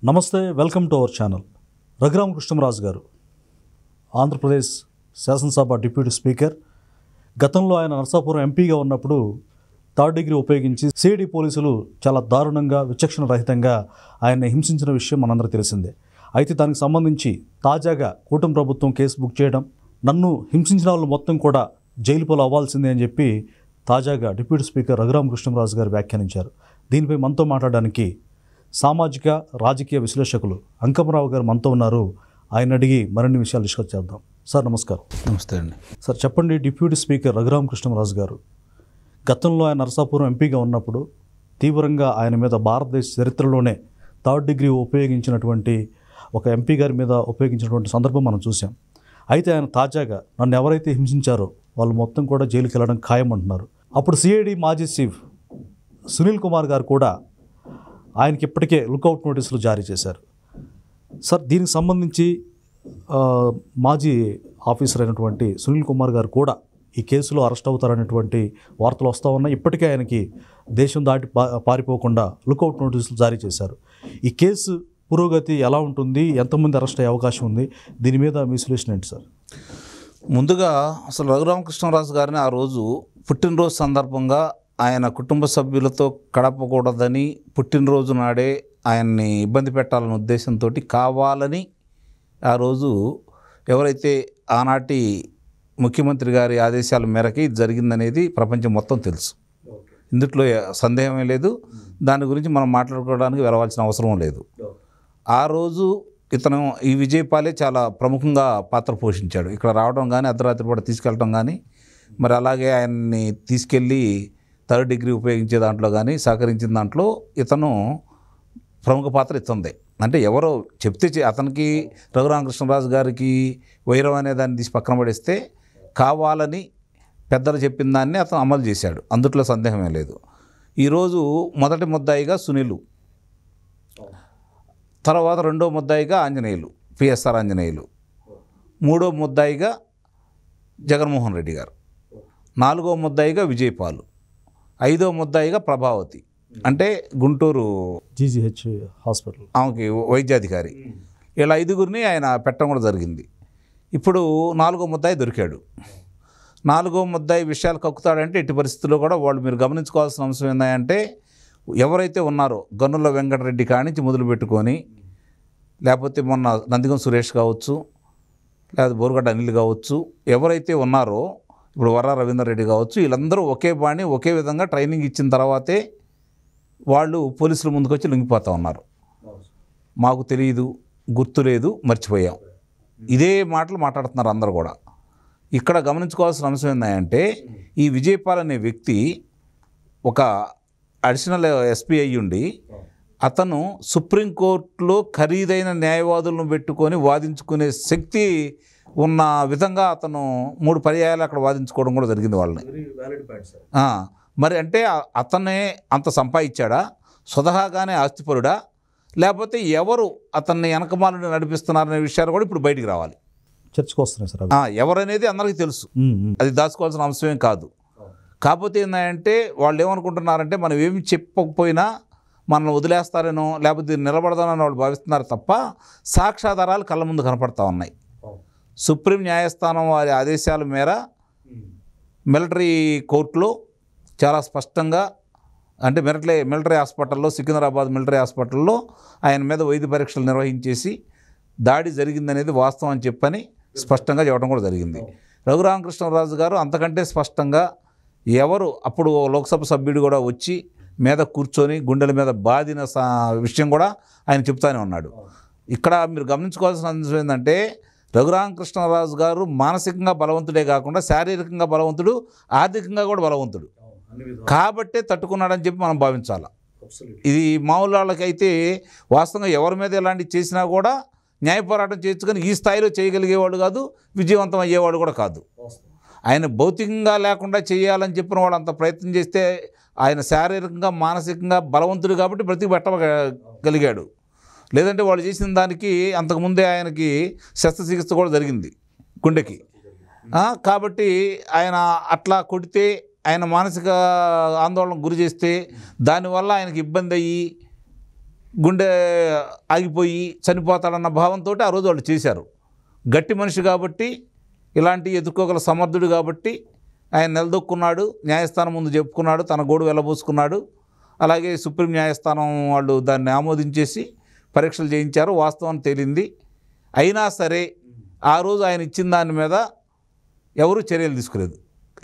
నమస్తే, welcome to our channel. Raghuramakrishnaraju గారు ఆంధ్రప్రదేశ్ శాసనసభ డిప్యూటీ స్పీకర్. గతంలో ఆయన నరసాపురం ఎంపీగా ఉన్నప్పుడు థర్డ్ డిగ్రీ ఉపయోగించి సిఐడి పోలీసులు చాలా దారుణంగా విచక్షణ రహితంగా ఆయన్ని హింసించిన విషయం మనందరికీ తెలిసిందే. అయితే దానికి సంబంధించి తాజాగా కూటమి ప్రభుత్వం కేసు బుక్ చేయడం, నన్ను హింసించిన వాళ్ళు మొత్తం కూడా జైలు పాలు అవ్వాల్సిందే అని చెప్పి తాజాగా డిప్యూటీ స్పీకర్ రఘురామకృష్ణరాజు గారు వ్యాఖ్యానించారు. దీనిపై మనతో మాట్లాడడానికి సామాజిక రాజకీయ విశ్లేషకులు అంకమరావు గారు మనతో ఉన్నారు. ఆయన అడిగి మరిన్ని విషయాలు డిస్కస్ చేద్దాం. సార్ నమస్కారం. నమస్తే అండి. సార్ చెప్పండి, డిప్యూటీ స్పీకర్ రఘురామకృష్ణరాజు గారు గతంలో ఆయన నరసాపురం ఎంపీగా ఉన్నప్పుడు తీవ్రంగా ఆయన మీద భారతదేశ చరిత్రలోనే థర్డ్ డిగ్రీ ఉపయోగించినటువంటి ఒక ఎంపీ గారి మీద ఉపయోగించినటువంటి సందర్భం మనం చూసాం. అయితే ఆయన తాజాగా నన్ను ఎవరైతే హింసించారో వాళ్ళు మొత్తం కూడా జైలుకి వెళ్ళడం ఖాయం అంటున్నారు. అప్పుడు సిఐడి మాజీ చీఫ్ సునీల్ కుమార్ గారు కూడా ఆయనకి ఇప్పటికే లుకౌట్ నోటీసులు జారీ చేశారు. సార్ దీనికి సంబంధించి మాజీ ఆఫీసర్ అయినటువంటి సునీల్ కుమార్ గారు కూడా ఈ కేసులో అరెస్ట్ అవుతారనేటువంటి వార్తలు వస్తూ ఉన్నాయి. ఇప్పటికే ఆయనకి దేశం దాటి పారిపోకుండా లుకౌట్ నోటీసులు జారీ చేశారు. ఈ కేసు పురోగతి ఎలా ఉంటుంది, ఎంతమంది అరెస్ట్ అయ్యే అవకాశం ఉంది, దీని మీద మీ విశ్లేషణ ఏంటి సార్? ముందుగా అసలు రఘురామకృష్ణరాజు గారిని ఆ రోజు పుట్టినరోజు సందర్భంగా ఆయన కుటుంబ సభ్యులతో గడపకూడదని, పుట్టినరోజు నాడే ఆయన్ని ఇబ్బంది పెట్టాలనే ఉద్దేశంతో కావాలని ఆ రోజు ఎవరైతే ఆనాటి ముఖ్యమంత్రి గారి ఆదేశాల మేరకి ఇది జరిగిందనేది ప్రపంచం మొత్తం తెలుసు. ఇందుట్లో సందేహమే లేదు. దాని గురించి మనం మాట్లాడుకోవడానికి వెళ్ళవలసిన అవసరం లేదు. ఆ రోజు ఇతను ఈ విజయపాలే చాలా ప్రముఖంగా పాత్ర పోషించాడు. ఇక్కడ రావడం కానీ, అర్ధరాత్రి పూట తీసుకెళ్ళడం కానీ, మరి అలాగే ఆయన్ని తీసుకెళ్ళి థర్డ్ డిగ్రీ ఉపయోగించే దాంట్లో కానీ సహకరించిన దాంట్లో ఇతను ప్రముఖ పాత్ర ఇస్తుంది. అంటే ఎవరో చెప్తే అతనికి రఘురామకృష్ణరాజు గారికి వైరం అనే దాన్ని తీసి పక్కన పడేస్తే కావాలని పెద్దలు చెప్పిన దాన్ని అతను అమలు చేశాడు. అందుట్లో సందేహమే లేదు. ఈరోజు మొదటి ముద్దాయిగా సునీలు, తర్వాత రెండో ముద్దాయిగా ఆంజనేయులు, పిఎస్ఆర్ ఆంజనేయులు, మూడో ముద్దాయిగా జగన్మోహన్ రెడ్డి గారు, నాలుగో ముద్దాయిగా విజయపాలు, ఐదో ముద్దాయిగా ప్రభావతి అంటే గుంటూరు జీజీహెచ్ హాస్పిటల్ ఆమెకి వైద్యాధికారి. ఇలా ఐదుగురిని ఆయన పెట్టడం కూడా జరిగింది. ఇప్పుడు నాలుగో ముద్దాయి దొరికాడు. నాలుగో ముద్దాయి విషయాలు కక్కుతాడంటే ఎట్టి పరిస్థితుల్లో కూడా వాళ్ళు మీరు గమనించుకోవాల్సిన అంశం ఏంటంటే, ఎవరైతే ఉన్నారో గన్నుల వెంకటరెడ్డి కానించి మొదలు పెట్టుకొని, లేకపోతే మొన్న నందిగం సురేష్ కావచ్చు, లేకపోతే బోరుగడ్డ అనిల్ కావచ్చు, ఎవరైతే ఉన్నారో ఇప్పుడు వర్రా రవీందర్ రెడ్డి కావచ్చు, వీళ్ళందరూ ఒకే బాణి ఒకే విధంగా ట్రైనింగ్ ఇచ్చిన తర్వాతే వాళ్ళు పోలీసుల ముందుకు వచ్చి లొంగిపోతూ ఉన్నారు. మాకు తెలియదు, గుర్తులేదు, మర్చిపోయాం, ఇదే మాటలు మాట్లాడుతున్నారు అందరూ కూడా. ఇక్కడ గమనించుకోవాల్సిన అంశం ఏంటంటే, ఈ విజయపాల్ అనే వ్యక్తి ఒక అడిషనల్ ఎస్పీ అయ్యుండి అతను సుప్రీంకోర్టులో ఖరీదైన న్యాయవాదులను పెట్టుకొని వాదించుకునే శక్తి ఉన్న విధంగా అతను 3 పర్యాయాలు అక్కడ వాదించుకోవడం కూడా జరిగింది వాళ్ళని. మరి అంటే అతనే అంత సంపాదించాడా, స్వతహాగానే ఆస్తిపరుడా, లేకపోతే ఎవరు అతన్ని వెనకమాలని నడిపిస్తున్నారనే విషయాలు కూడా ఇప్పుడు బయటికి రావాలి. చర్చకు వస్తున్నాయి సార్. ఎవరనేది అందరికీ తెలుసు, అది దాచుకోవాల్సిన అంశమేం కాదు. కాకపోతే ఏంటంటే వాళ్ళు ఏమనుకుంటున్నారంటే, మనం ఏమి చెప్పకపోయినా మనల్ని వదిలేస్తారనో లేకపోతే నిలబడదానని వాళ్ళు భావిస్తున్నారు తప్ప సాక్ష్యాధారాలు కళ్ళ ముందు కనపడతా ఉన్నాయి. సుప్రీం న్యాయస్థానం వారి ఆదేశాల మేర మిలిటరీ కోర్టులో చాలా స్పష్టంగా, అంటే మిలిటరీ హాస్పిటల్లో, సికింద్రాబాద్ మిలిటరీ హాస్పిటల్లో ఆయన మీద వైద్య పరీక్షలు నిర్వహించేసి దాడి జరిగిందనేది వాస్తవం అని చెప్పని స్పష్టంగా చెప్పడం కూడా జరిగింది. రఘురామకృష్ణరాజు గారు అంతకంటే స్పష్టంగా ఎవరు అప్పుడు లోక్సభ సభ్యుడు కూడా వచ్చి మీద కూర్చొని గుండెల మీద బాధిన విషయం కూడా ఆయన చెప్తానే ఉన్నాడు. ఇక్కడ మీరు గమనించుకోవాల్సిన అంశం ఏంటంటే, రఘురామకృష్ణరాజు గారు మానసికంగా బలవంతుడే కాకుండా శారీరకంగా బలవంతుడు, ఆర్థికంగా కూడా బలవంతుడు కాబట్టే తట్టుకున్నాడని చెప్పి మనం భావించాలి. ఇది మామూలు వాళ్ళకైతే వాస్తవంగా ఎవరి మీద ఎలాంటి చేసినా కూడా న్యాయ పోరాటం చేయొచ్చు, కానీ ఈ స్థాయిలో చేయగలిగేవాడు కాదు, విజయవంతం అయ్యేవాడు కూడా కాదు. ఆయన భౌతికంగా లేకుండా చేయాలని చెప్పిన వాడు అంత ప్రయత్నం చేస్తే ఆయన శారీరకంగా మానసికంగా బలవంతుడు కాబట్టి బ్రతికి పెట్టగలిగాడు. లేదంటే వాళ్ళు చేసిన దానికి అంతకుముందే ఆయనకి శస్త్రచికిత్స కూడా జరిగింది గుండెకి. కాబట్టి ఆయన అట్లా కొడితే, ఆయన మానసిక ఆందోళనకు గురి చేస్తే దానివల్ల ఆయనకి ఇబ్బంది అయ్యి గుండె ఆగిపోయి చనిపోతాడన్న భావంతో ఆ రోజు వాళ్ళు చేశారు. గట్టి మనిషి కాబట్టి, ఇలాంటి ఎదుర్కోగల సమర్థుడు కాబట్టి ఆయన నిలదొక్కున్నాడు, న్యాయస్థానం ముందు చెప్పుకున్నాడు, తన గోడు వెళ్ళబోసుకున్నాడు. అలాగే సుప్రీం న్యాయస్థానం వాళ్ళు దాన్ని ఆమోదించేసి పరీక్షలు చేయించారు, వాస్తవం తేలింది. అయినా సరే ఆ రోజు ఆయన ఇచ్చిన దాని మీద ఎవరు చర్యలు తీసుకోలేదు.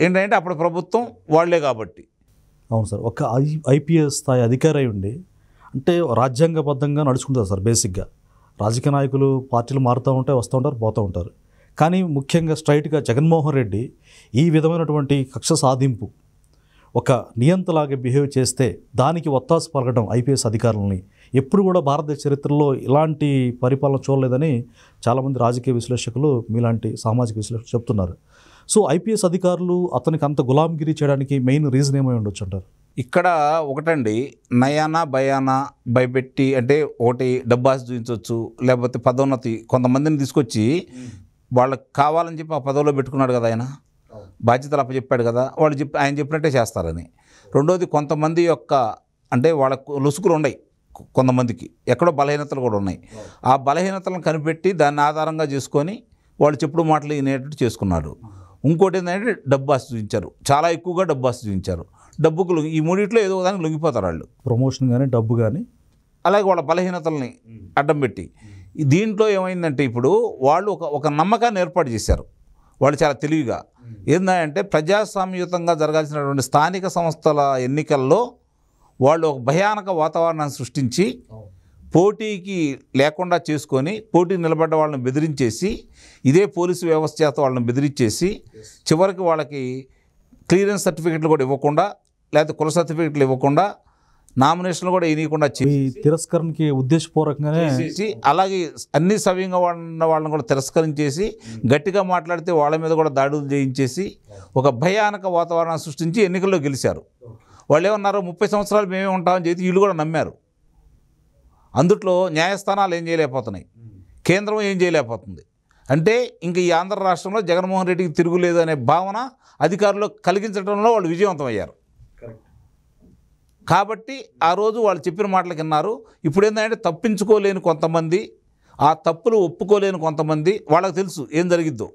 ఏంటంటే అప్పుడు ప్రభుత్వం వాళ్లే కాబట్టి. అవును సార్, ఒక ఐపీఎస్ స్థాయి అధికారి ఉండి అంటే రాజ్యాంగబద్ధంగా నడుచుకుంటారు సార్. బేసిక్గా రాజకీయ నాయకులు పార్టీలు మారుతూ ఉంటాయి, వస్తూ ఉంటారు, పోతూ ఉంటారు. కానీ ముఖ్యంగా స్ట్రైట్గా జగన్మోహన్ రెడ్డి ఈ విధమైనటువంటి కక్ష సాధింపు ఒక నియంతలాగా బిహేవ్ చేస్తే దానికి ఒత్తాసు పలకడం ఐపీఎస్ అధికారులని ఎప్పుడు కూడా భారతదేశ చరిత్రలో ఇలాంటి పరిపాలన చూడలేదని చాలామంది రాజకీయ విశ్లేషకులు, మీలాంటి సామాజిక విశ్లేషకులు చెప్తున్నారు. సో ఐపీఎస్ అధికారులు అతనికి అంత గులాంగిరి చేయడానికి మెయిన్ రీజన్ ఏమై ఉండొచ్చు అంటారు? ఇక్కడ ఒకటండి, నయానా భయానా భయపెట్టి, అంటే ఒకటి డబ్బాసి చూపించవచ్చు, లేకపోతే పదోన్నతి కొంతమందిని తీసుకొచ్చి వాళ్ళకి కావాలని చెప్పి ఆ పదవిలో పెట్టుకున్నాడు కదా ఆయన, బాధ్యతలు అప్పచెప్పాడు కదా, వాళ్ళు ఆయన చెప్పినట్టే చేస్తారని. రెండోది, కొంతమంది యొక్క అంటే వాళ్ళకు లొసుకులు ఉన్నాయి, కొంతమందికి ఎక్కడో బలహీనతలు కూడా ఉన్నాయి. ఆ బలహీనతలను కనిపెట్టి దాన్ని ఆధారంగా చేసుకొని వాళ్ళు చెప్పుడు మాటలు వినేటట్టు చేసుకున్నాడు. ఇంకోటి ఏంటంటే డబ్బు ఆశ చూపించారు, చాలా ఎక్కువగా డబ్బు ఆశ చూపించారు. డబ్బుకు ఈ మూడిట్లో ఏదో దానికి లొంగిపోతారు వాళ్ళు, ప్రమోషన్ కానీ డబ్బు కానీ. అలాగే వాళ్ళ బలహీనతల్ని అడ్డం పెట్టి దీంట్లో ఏమైందంటే ఇప్పుడు వాళ్ళు ఒక నమ్మకాన్ని ఏర్పాటు చేశారు. వాళ్ళు చాలా తెలివిగా ఏంటంటే ప్రజాస్వామ్యయుతంగా జరగాల్సినటువంటి స్థానిక సంస్థల ఎన్నికల్లో వాళ్ళు ఒక భయానక వాతావరణాన్ని సృష్టించి పోటీకి లేకుండా చేసుకొని పోటీ నిలబడ్డ వాళ్ళని బెదిరించేసి, ఇదే పోలీసు వ్యవస్థ చేత వాళ్ళని బెదిరించేసి చివరికి వాళ్ళకి క్లియరెన్స్ సర్టిఫికెట్లు కూడా ఇవ్వకుండా, లేకపోతే కుల సర్టిఫికెట్లు ఇవ్వకుండా, నామినేషన్లు కూడా వేయకుండా తిరస్కరణకి ఉద్దేశపూర్వకంగానే చేసి, అలాగే అన్ని సవ్యంగా వాళ్ళని కూడా తిరస్కరించేసి, గట్టిగా మాట్లాడితే వాళ్ళ మీద కూడా దాడులు చేయించేసి ఒక భయానక వాతావరణాన్ని సృష్టించి ఎన్నికల్లో గెలిచారు. వాళ్ళు ఏమన్నారు, 30 సంవత్సరాలు మేమే ఉంటామని చెప్పి వీళ్ళు కూడా నమ్మారు. అందుట్లో న్యాయస్థానాలు ఏం చేయలేకపోతున్నాయి, కేంద్రం ఏం చేయలేకపోతుంది. అంటే ఇంక ఈ ఆంధ్ర రాష్ట్రంలో జగన్మోహన్ రెడ్డికి తిరుగులేదు అనే భావన అధికారులు కలిగించడంలో వాళ్ళు విజయవంతమయ్యారు. కాబట్టి ఆ రోజు వాళ్ళు చెప్పిన మాటలు విన్నారు. ఇప్పుడు ఏంటంటే తప్పించుకోలేని కొంతమంది, ఆ తప్పులు ఒప్పుకోలేని కొంతమంది, వాళ్ళకి తెలుసు ఏం జరిగిద్దో.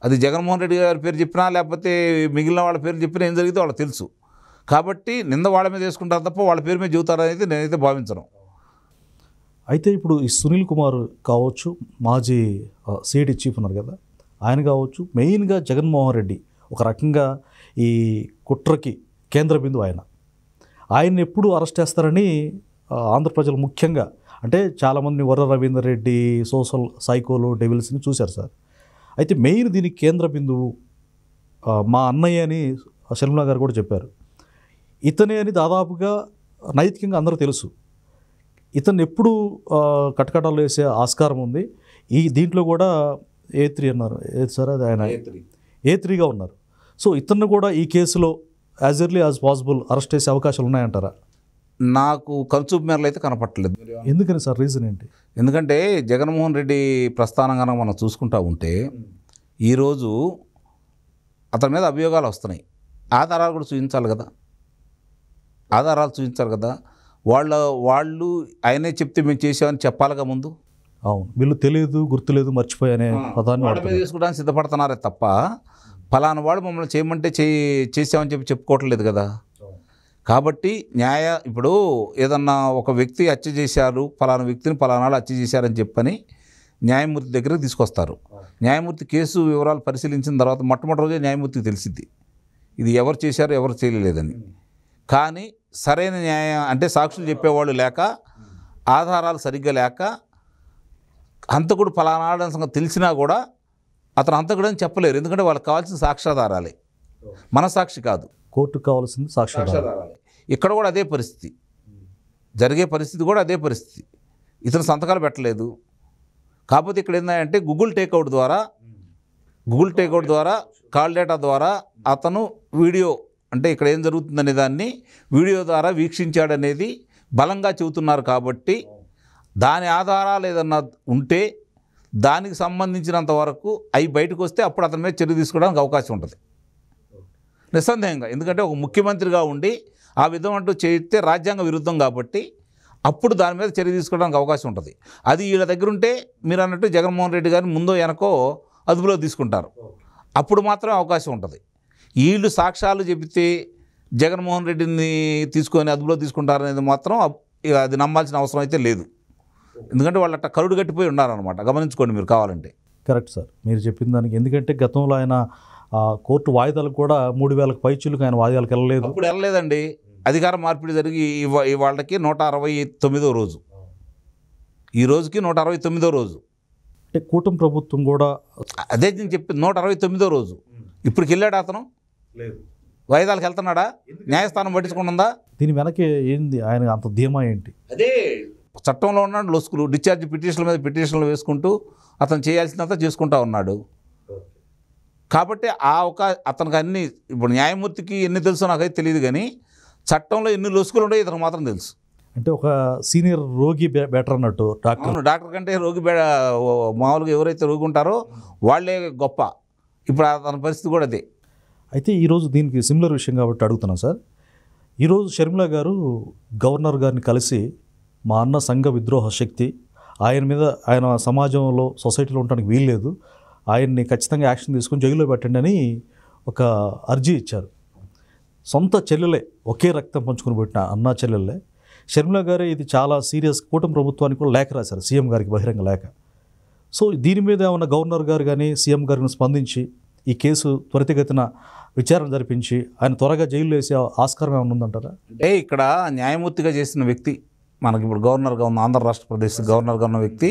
అది జగన్మోహన్ రెడ్డి గారి పేరు చెప్పినా లేకపోతే మిగిలిన వాళ్ళ పేరు చెప్పినా ఏం జరిగిద్దో వాళ్ళకి తెలుసు. కాబట్టి నింద వాళ్ళ మీద వేసుకుంటారు తప్ప వాళ్ళ పేరు మీద చెబుతారనేది నేనైతే భావించను. అయితే ఇప్పుడు ఈ సునీల్ కుమార్ కావచ్చు, మాజీ సిఐడి చీఫ్ ఉన్నారు కదా, ఆయన కావచ్చు, మెయిన్గా జగన్మోహన్ రెడ్డి ఒక రకంగా ఈ కుట్రకి కేంద్ర బిందువు ఆయన్ని ఎప్పుడు అరెస్ట్ చేస్తారని ఆంధ్ర ప్రజలు ముఖ్యంగా, అంటే చాలామంది వర్ర రవీందర్ రెడ్డి, సోషల్ సైకోలు, డెవిల్స్ని చూశారు సార్. అయితే మెయిన్ దీనికి కేంద్ర బిందువు మా అన్నయ్య అని షర్మిలా గారు కూడా చెప్పారు. ఇతనే అని దాదాపుగా నైతికంగా అందరూ తెలుసు. ఇతను ఎప్పుడు కటకటాలు వేసే ఆస్కారం ఉంది. దీంట్లో కూడా A3 అన్నారు, ఏది సార్ అది, ఆయన A3గా ఉన్నారు. సో ఇతన్ని కూడా ఈ కేసులో as early as possible arrest చేసే అవకాశాలు ఉన్నాయంటారా? నాకు కనుచూపు మేరలు అయితే కనపట్టలేదు. ఎందుకని సార్, రీజన్ ఏంటి? ఎందుకంటే జగన్మోహన్ రెడ్డి ప్రస్థానంగా మనం చూసుకుంటూ ఉంటే ఈరోజు అతని మీద అభియోగాలు వస్తున్నాయి, ఆధారాలు కూడా చూపించాలి కదా, ఆధారాలు చూపించాలి కదా. వాళ్ళు ఆయనే చెప్తే మేము చేసామని చెప్పాలిగా ముందు. అవును, వీళ్ళు తెలియదు, గుర్తులేదు, మర్చిపోయానే పదాన్ని వాళ్ళ మీద తీసుకోవడానికి సిద్ధపడుతున్నారే తప్ప ఫలానా వాడు మమ్మల్ని చేయమంటే చేసామని చెప్పి చెప్పుకోవట్లేదు కదా. కాబట్టి ఇప్పుడు ఏదన్నా ఒక వ్యక్తి హత్య చేశారు, ఫలానా వ్యక్తిని ఫలానాడు హత్య చేశారని చెప్పని న్యాయమూర్తి దగ్గరికి తీసుకొస్తారు. న్యాయమూర్తి కేసు వివరాలు పరిశీలించిన తర్వాత మొట్టమొదటి రోజే న్యాయమూర్తికి తెలిసిద్ది ఇది ఎవరు చేశారు, ఎవరు చేయలేదని. కానీ సరైన న్యాయం అంటే సాక్షులు చెప్పేవాళ్ళు లేక, ఆధారాలు సరిగ్గా లేక, హంతకుడు ఫలానాడు సంగతి తెలిసినా కూడా అతను హంతకుడని చెప్పలేరు. ఎందుకంటే వాళ్ళకి కావాల్సిన సాక్ష్యాధారాలే, మనసాక్షి కాదు, కోర్టుకు కావాల్సింది సాక్ష్యాధారాలే. ఇక్కడ కూడా అదే పరిస్థితి, జరిగే పరిస్థితి కూడా అదే పరిస్థితి. ఇతను సంతకాలు పెట్టలేదు. కాకపోతే ఇక్కడ ఏంటంటే గూగుల్ టేక్అవుట్ ద్వారా కాల్ డేటా ద్వారా అతను వీడియో, అంటే ఇక్కడ ఏం జరుగుతుందనే దాన్ని వీడియో ద్వారా వీక్షించాడనేది బలంగా చెబుతున్నారు. కాబట్టి దాని ఆధారాలు ఏదన్నా ఉంటే దానికి సంబంధించినంత వరకు అవి బయటకు వస్తే అప్పుడు అతని మీద చర్య తీసుకోవడానికి అవకాశం ఉంటుంది నిస్సందేహంగా. ఎందుకంటే ఒక ముఖ్యమంత్రిగా ఉండి ఆ విధం అంటూ చేస్తే రాజ్యాంగ విరుద్ధం కాబట్టి అప్పుడు దాని మీద చర్య తీసుకోవడానికి అవకాశం ఉంటుంది. అది వీళ్ళ దగ్గర ఉంటే మీరు అన్నట్టు జగన్మోహన్ రెడ్డి గారిని ముందో వెనకో అదుపులో తీసుకుంటారు. అప్పుడు మాత్రమే అవకాశం ఉంటుంది. వీళ్ళు సాక్ష్యాలు చెబితే జగన్మోహన్ రెడ్డిని తీసుకొని అదుపులో తీసుకుంటారనేది మాత్రం అది నమ్మాల్సిన అవసరం అయితే లేదు. ఎందుకంటే వాళ్ళు అట్లా కరుడు కట్టిపోయి ఉన్నారనమాట. గమనించుకోండి మీరు కావాలంటే. కరెక్ట్ సార్ మీరు చెప్పిన దానికి. ఎందుకంటే గతంలో ఆయన కోర్టు వాయిదాలకు కూడా 3,000 పైచీలకు ఆయన వాయిదాలకు వెళ్ళలేదు. అప్పుడు వెళ్ళలేదండి. అధికార మార్పిడి జరిగి వాళ్ళకి 169వ రోజు, ఈ రోజుకి 169వ రోజు. అంటే కూటమి ప్రభుత్వం కూడా అదే నేను చెప్పింది 169వ రోజు. ఇప్పటికి వెళ్ళాడు అతను? లేదు. వాయిదాలకు వెళ్తున్నాడా? న్యాయస్థానం పట్టించుకుంటుందా? దీని వెనక ఏంది ఆయన అంత ధీమా ఏంటి? అదే చట్టంలో ఉన్నాడు లొసుకులు. డిశ్చార్జ్ పిటిషన్ల మీద పిటిషన్లు వేసుకుంటూ అతను చేయాల్సినంత చేసుకుంటా ఉన్నాడు. కాబట్టి అతనికి అన్ని, ఇప్పుడు న్యాయమూర్తికి ఎన్ని తెలుసో నాకైతే తెలియదు, కానీ చట్టంలో ఎన్ని లొసుకులు ఉంటాయో ఇతనికి మాత్రం తెలుసు. అంటే ఒక సీనియర్ రోగి బెటర్ అన్నట్టు. డాక్టర్ కంటే రోగి మామూలుగా ఎవరైతే రోగి ఉంటారో వాళ్ళే గొప్ప. ఇప్పుడు అతని పరిస్థితి కూడా అదే. అయితే ఈరోజు దీనికి సిమిలర్ విషయం కాబట్టి అడుగుతున్నాను సార్. ఈరోజు షర్మిల గారు గవర్నర్ గారిని కలిసి మా అన్న సంఘ విద్రోహ శక్తి, ఆయన సమాజంలో సొసైటీలో ఉండడానికి వీల్లేదు, ఆయన్ని ఖచ్చితంగా యాక్షన్ తీసుకొని జైల్లో పెట్టండి అని ఒక అర్జీ ఇచ్చారు. సొంత చెల్లెలే, ఒకే రక్తం పంచుకొని పెట్టిన అన్నా చెల్లెలే షర్మిల గారే ఇది చాలా సీరియస్. కూటమి ప్రభుత్వానికి కూడా లేఖ రాశారు, సీఎం గారికి బహిరంగ లేఖ. సో దీని మీద ఏమన్నా గవర్నర్ గారు కానీ సీఎం గారిని స్పందించి ఈ కేసు త్వరితగతిన విచారణ జరిపించి ఆయన త్వరగా జైల్లో వేసే ఆస్కారం ఏమైనా ఉందంటారా? అంటే ఇక్కడ న్యాయమూర్తిగా చేసిన వ్యక్తి, మనకి ఇప్పుడు గవర్నర్గా ఉన్న ఆంధ్ర రాష్ట్ర ప్రదేశ్ గవర్నర్గా ఉన్న వ్యక్తి,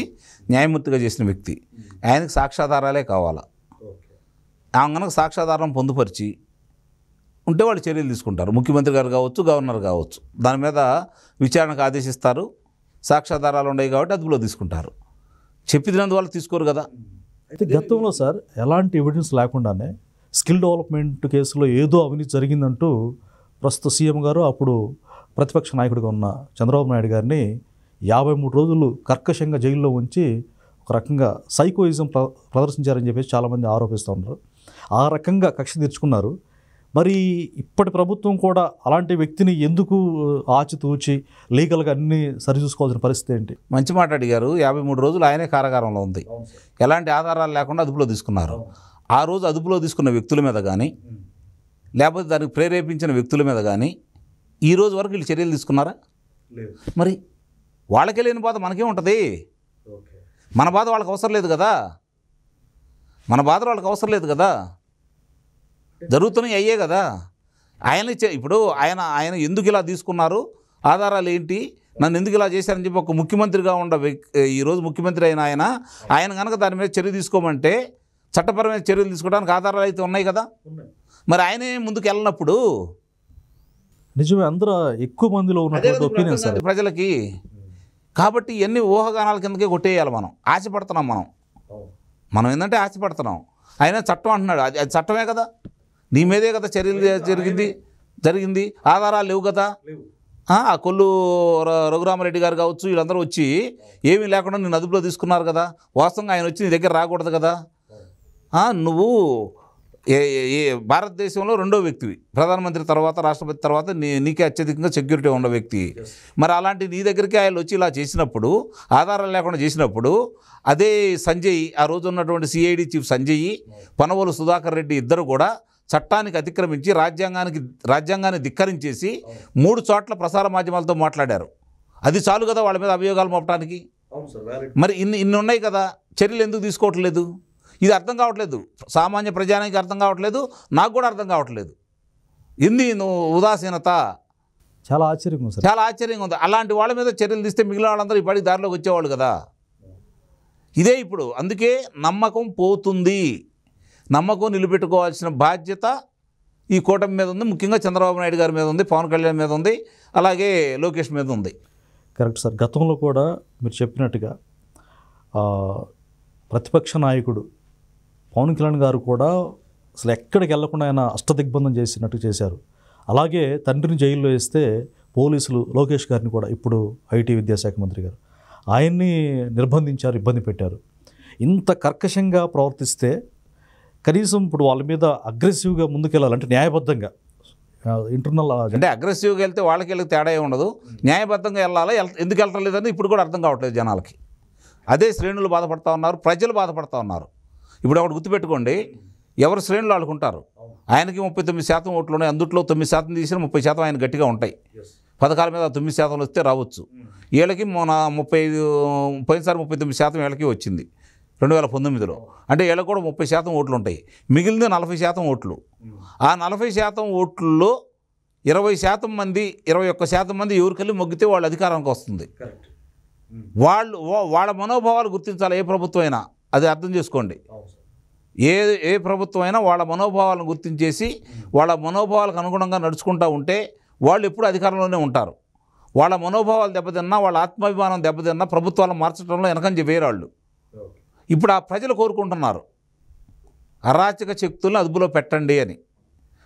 న్యాయమూర్తిగా చేసిన వ్యక్తి, ఆయనకు సాక్ష్యాధారాలే కావాలా. ఆమె కనుక సాక్ష్యాధారం పొందుపరిచి ఉంటే వాళ్ళు చర్యలు తీసుకుంటారు. ముఖ్యమంత్రి గారు కావచ్చు, గవర్నర్ కావచ్చు, దాని మీద విచారణకు ఆదేశిస్తారు. సాక్ష్యాధారాలు ఉన్నాయి కాబట్టి అదుపులో తీసుకుంటారు. చెప్పినందువల్ల తీసుకోరు కదా. అయితే గతంలో సార్ ఎలాంటి ఎవిడెన్స్ లేకుండానే స్కిల్ డెవలప్మెంట్ కేసులో ఏదో అవినీతి జరిగిందంటూ ప్రస్తుత సీఎం గారు, అప్పుడు ప్రతిపక్ష నాయకుడిగా ఉన్న చంద్రబాబు నాయుడు గారిని 53 రోజులు కర్కశంగా జైల్లో ఉంచి ఒక రకంగా సైకోయిజం ప్రదర్శించారని చెప్పేసి చాలామంది ఆరోపిస్తూ ఉన్నారు. ఆ రకంగా కక్ష తీర్చుకున్నారు. మరి ఇప్పటి ప్రభుత్వం కూడా అలాంటి వ్యక్తిని ఎందుకు ఆచితూచి లీగల్గా అన్నీ సరిచూసుకోవాల్సిన పరిస్థితి ఏంటి? మంచి మాట అడిగారు. 53 రోజులు ఆయనే కారాగారంలో ఉంది. ఎలాంటి ఆధారాలు లేకుండా అదుపులో తీసుకున్నారు. ఆ రోజు అదుపులో తీసుకున్న వ్యక్తుల మీద కానీ, లేకపోతే దానికి ప్రేరేపించిన వ్యక్తుల మీద కానీ ఈ రోజు వరకు వీళ్ళు చర్యలు తీసుకున్నారా? మరి వాళ్ళకే లేని బాధ మనకే ఉంటుంది. మన బాధ వాళ్ళకి అవసరం లేదు కదా. మన బాధ వాళ్ళకి అవసరం లేదు కదా. జరుగుతున్నాయి అయ్యే కదా. ఇప్పుడు ఆయన ఎందుకు ఇలా తీసుకున్నారు, ఆధారాలు ఏంటి, నన్ను ఎందుకు ఇలా చేశారని చెప్పి ఒక ముఖ్యమంత్రిగా ఈరోజు ముఖ్యమంత్రి అయిన ఆయన కనుక దాని మీద చర్య తీసుకోమంటే చట్టపరమైన చర్యలు తీసుకోవడానికి ఆధారాలు అయితే ఉన్నాయి కదా. మరి ఆయనే ముందుకు వెళ్ళినప్పుడు నిజమే, అందరూ ఎక్కువ మందిలో ఉన్నటువంటి ఒపీనియన్ సార్ ప్రజలకి. కాబట్టి ఇవన్నీ ఊహాగానాల కిందకే కొట్టేయాలి. మనం ఆశపడుతున్నాం. మనం ఏంటంటే ఆశపడుతున్నాం. ఆయన చట్టం అంటున్నాడు, అది చట్టమే కదా. నీ మీదే కదా చర్యలు జరిగింది. ఆధారాలు లేవు కదా. ఆ కొల్లు రఘురామరెడ్డి గారు కావచ్చు, వీళ్ళందరూ వచ్చి ఏమీ లేకుండా నేను అదుపులో తీసుకున్నారు కదా. వాస్తవంగా ఆయన వచ్చి నీ దగ్గర రాకూడదు కదా. నువ్వు భారతదేశంలో రెండో వ్యక్తివి, ప్రధానమంత్రి తర్వాత, రాష్ట్రపతి తర్వాత నీకే అత్యధికంగా సెక్యూరిటీ ఉన్న వ్యక్తి. మరి అలాంటి నీ దగ్గరికి ఆయన వచ్చి ఇలా చేసినప్పుడు, ఆధారాలు లేకుండా చేసినప్పుడు, అదే సంజయ్, ఆ రోజు ఉన్నటువంటి సిఐడి చీఫ్ సంజయ్, పనవోలు సుధాకర్ రెడ్డి ఇద్దరు కూడా చట్టానికి అతిక్రమించి రాజ్యాంగాన్ని ధిక్కరించేసి 3 చోట్ల ప్రసార మాధ్యమాలతో మాట్లాడారు. అది చాలు కదా వాళ్ళ మీద అభియోగాలు మోపడానికి. మరి ఇన్ని ఉన్నాయి కదా, చర్యలు ఎందుకు తీసుకోవట్లేదు? ఇది అర్థం కావట్లేదు. సామాన్య ప్రజానికి అర్థం కావట్లేదు, నాకు కూడా అర్థం కావట్లేదు. నువ్వు ఉదాసీనత. చాలా ఆశ్చర్యంగా ఉంది. అలాంటి వాళ్ళ మీద చర్యలు తీస్తే మిగిలిన వాళ్ళందరూ ఈ పడి దారిలోకి వచ్చేవాళ్ళు కదా. ఇదే ఇప్పుడు అందుకే నమ్మకం పోతుంది. నమ్మకం నిలబెట్టుకోవాల్సిన బాధ్యత ఈ కూటమి మీద ఉంది. ముఖ్యంగా చంద్రబాబు నాయుడు గారి మీద ఉంది, పవన్ కళ్యాణ్ మీద ఉంది, అలాగే లోకేష్ మీద ఉంది. Correct sir. గతంలో కూడా మీరు చెప్పినట్టుగా ప్రతిపక్ష నాయకుడు పవన్ కళ్యాణ్ గారు కూడా అసలు ఎక్కడికి వెళ్లకుండా ఆయన అష్టదిగ్బంధం చేసినట్టు చేశారు. అలాగే తండ్రిని జైల్లో వేస్తే పోలీసులు లోకేష్ గారిని కూడా, ఇప్పుడు ఐటీ విద్యాశాఖ మంత్రి గారు, ఆయన్ని నిర్బంధించారు, ఇబ్బంది పెట్టారు. ఇంత కర్కశంగా ప్రవర్తిస్తే కనీసం ఇప్పుడు వాళ్ళ మీద అగ్రెసివ్గా ముందుకెళ్ళాలంటే న్యాయబద్ధంగా ఇంటర్నల్ అంటే అగ్రెసివ్గా వెళ్తే వాళ్ళకి వెళ్ళి తేడా ఏమి ఉండదు, న్యాయబద్ధంగా వెళ్ళాలా, ఎందుకు వెళ్ళటం లేదని ఇప్పుడు కూడా అర్థం కావట్లేదు జనాలకి. అదే శ్రేణులు బాధపడతా ఉన్నారు, ప్రజలు బాధపడతా ఉన్నారు. ఇప్పుడు ఒకటి గుర్తుపెట్టుకోండి, ఎవరు శ్రేణులు ఆడుకుంటారు. ఆయనకి 39% ఓట్లు ఉన్నాయి, అందుట్లో 9% తీసిన 30% ఆయన గట్టిగా ఉంటాయి. పథకాల మీద 9% వస్తే రావచ్చు. వీళ్ళకి మన 35 పోయినసారి 39% వీళ్ళకి వచ్చింది 2019లో. అంటే వీళ్ళకి కూడా 30% ఓట్లు ఉంటాయి. మిగిలిన 40% ఓట్లు. ఆ 40% ఓట్లలో 20% మంది 21% మంది ఎవరికెళ్ళి మొగ్గితే వాళ్ళు అధికారానికి వస్తుంది. వాళ్ళ మనోభావాలు గుర్తించాలి. ఏ ప్రభుత్వం అయినా అది అర్థం చేసుకోండి. ఏ ప్రభుత్వం అయినా వాళ్ళ మనోభావాలను గుర్తించేసి వాళ్ళ మనోభావాలకు అనుగుణంగా నడుచుకుంటూ ఉంటే వాళ్ళు ఎప్పుడు అధికారంలోనే ఉంటారు. వాళ్ళ మనోభావాలు దెబ్బతిన్నా, వాళ్ళ ఆత్మాభిమానం దెబ్బతిన్నా ప్రభుత్వాలను మార్చడంలో వెనకంజ వేరాళ్ళు. ఇప్పుడు ఆ ప్రజలు కోరుకుంటున్నారు అరాచక శక్తులను అదుపులో పెట్టండి అని.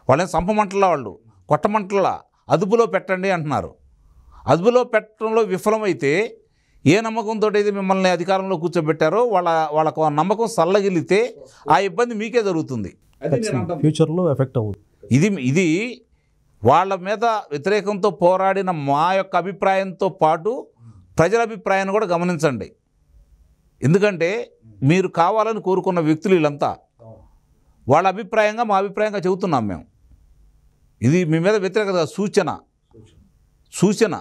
వాళ్ళని సంపమంటలా, వాళ్ళు కొట్టమంటలా, అదుపులో పెట్టండి అంటున్నారు. అదుపులో పెట్టడంలో విఫలమైతే ఏ నమ్మకంతో అయితే మిమ్మల్ని అధికారంలో కూర్చోబెట్టారో వాళ్ళకు ఆ నమ్మకం సల్లగిలితే ఆ ఇబ్బంది మీకే జరుగుతుంది. ఫ్యూచర్లో ఎఫెక్ట్ అవుతుంది. ఇది వాళ్ళ మీద వ్యతిరేకంతో పోరాడిన మా యొక్క అభిప్రాయంతో పాటు ప్రజల అభిప్రాయాన్ని కూడా గమనించండి. ఎందుకంటే మీరు కావాలని కోరుకున్న వ్యక్తులు వీళ్ళంతా. వాళ్ళ అభిప్రాయంగా మా అభిప్రాయంగా చెబుతున్నాం మేము. ఇది మీ మీద వ్యతిరేకత సూచన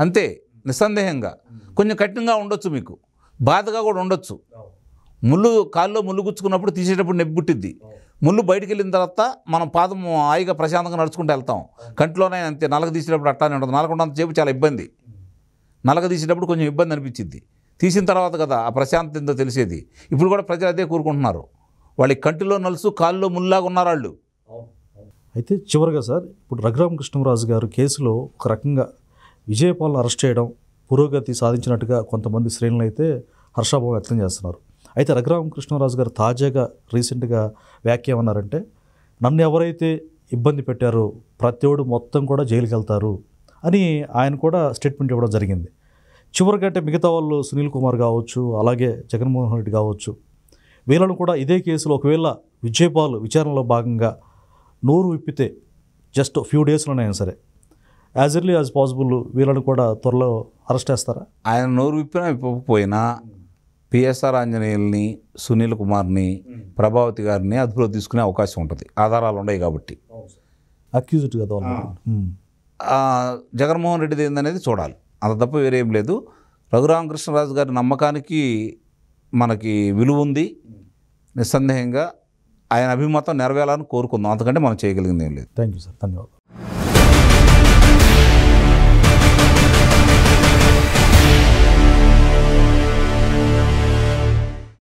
అంతే. నిస్సందేహంగా కొంచెం కఠినంగా ఉండొచ్చు, మీకు బాధగా కూడా ఉండొచ్చు. కాల్లో ముళ్ళు గుచ్చుకున్నప్పుడు తీసేటప్పుడు నొప్పి పుట్టిద్ది. ముళ్ళు బయటికి వెళ్ళిన తర్వాత మనం పాదం హాయిగా ప్రశాంతంగా నడుచుకుంటూ వెళ్తాం. కంట్లోనే అంతే. నలగ తీసేటప్పుడు అట్టానే ఉంటుంది. నలగొండంతసేపు చాలా ఇబ్బంది. నలగ తీసేటప్పుడు కొంచెం ఇబ్బంది అనిపించింది. తీసిన తర్వాత కదా ఆ ప్రశాంతత ఏందో తెలిసేది. ఇప్పుడు కూడా ప్రజలు అదే కోరుకుంటున్నారు. వాళ్ళ కంటిలో నలుసు, కాల్లో ముల్లాగా ఉన్నారు వాళ్ళు. అయితే చివరిగా సార్, ఇప్పుడు రఘురామకృష్ణరాజు గారు కేసులో ఒక రకంగా విజయపాల్ని అరెస్ట్ చేయడం పురోగతి సాధించినట్టుగా కొంతమంది శ్రేణులు అయితే హర్షాభావం వ్యక్తం చేస్తున్నారు. అయితే రఘురామకృష్ణరాజు గారు తాజాగా రీసెంట్గా వ్యాఖ్య ఏమన్నారంటే, నన్ను ఎవరైతే ఇబ్బంది పెట్టారో ప్రతివాడు మొత్తం కూడా జైలుకి వెళ్తారు అని ఆయన కూడా స్టేట్మెంట్ ఇవ్వడం జరిగింది. చివరికంటే మిగతా వాళ్ళు సునీల్ కుమార్ కావచ్చు, అలాగే జగన్మోహన్ రెడ్డి కావచ్చు, వీళ్ళను కూడా ఇదే కేసులో ఒకవేళ విజయపాల్ విచారణలో భాగంగా నోరు విప్పితే జస్ట్ ఫ్యూ డేస్లోనైనా సరే యాజ్ ఎర్లీ యాజ్ పాసిబుల్ వీళ్ళని కూడా త్వరలో అరెస్ట్ చేస్తారా? ఆయన నోరు విప్పినా విప్పకపోయినా పిఎస్ఆర్ ఆంజనేయుల్ని, సునీల్ కుమార్ని, ప్రభావతి గారిని అదుపులో తీసుకునే అవకాశం ఉంటుంది. ఆధారాలు ఉన్నాయి కాబట్టి. అక్యూజ్డ్ కదా జగన్మోహన్ రెడ్డిది ఏందనేది చూడాలి. అంత తప్ప వేరేం లేదు. రఘురామకృష్ణరాజు గారి నమ్మకానికి మనకి విలువ ఉంది. నిస్సందేహంగా ఆయన అభిమతం నెరవేరాలని కోరుకుందాం. అంతకంటే మనం చేయగలిగింది ఏం లేదు. థ్యాంక్ యూ సార్, ధన్యవాదాలు.